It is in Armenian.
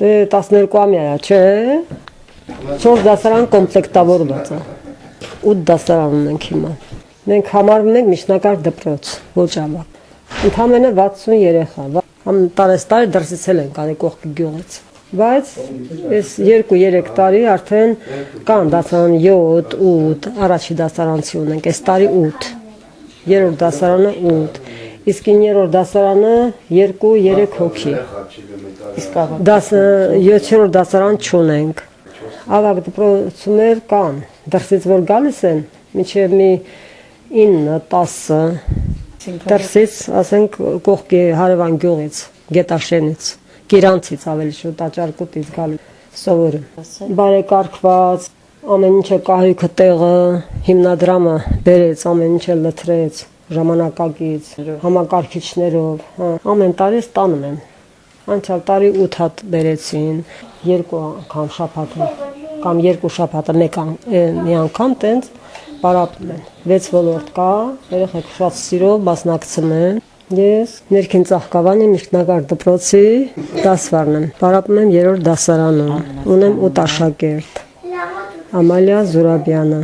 Դե 12-ամյա չէ։ 4 դասարան կոմպլեկտավորված է։ 8 դասարան ունենք հիմա։ Մենք համարվում ենք միջնակարգ դպրոց, ոչ ավագ։ Ընդամենը 60 երեխա։ Տարեստար դրսից են գալի կողքի գյուղից։ Բայց այս 2-3 տարի արդեն կան դասարան 7, 8, առաջի դասարանցի ունենք, այս տարի 8, երրորդ դասարանը 8, իսկ 9-րդ դասարանը 2-3 հոգի, իսկ 7-րդ դասարան չունենք, ավագ դպրոցումներ կան, դրսից որ գալիս են, մինչև մի 9-10 դրսից, ասենք կողքի հարևան գյուղից, գետաշենից, Գիրանցից ավելի շուտ աճարկուտից գալու սովորում։ Բարեկարգված, ամեն ինչը կահույքը տեղը, հիմնադրամը բերեց, ամեն ինչը լթրեց, ժամանակակից, համակարգիչներով, ամեն տարի ստանում են։ Անցյալ տարի 8 հատ բերեցին, 2 անգամ շաբաթը, կամ 2 շաբաթը մի անգամ տենց պարապում են։ 6 ոլորտ կա, երեխեք շատ սիրով մասնակցում են։ Ես ներքին ծաղկավանի միջնակարգ դպրոցի դասվարն եմ, պարապում եմ 3-րդ դասարանում, ունեմ 8 աշակերտ, Ամալիա Զուրաբյանը։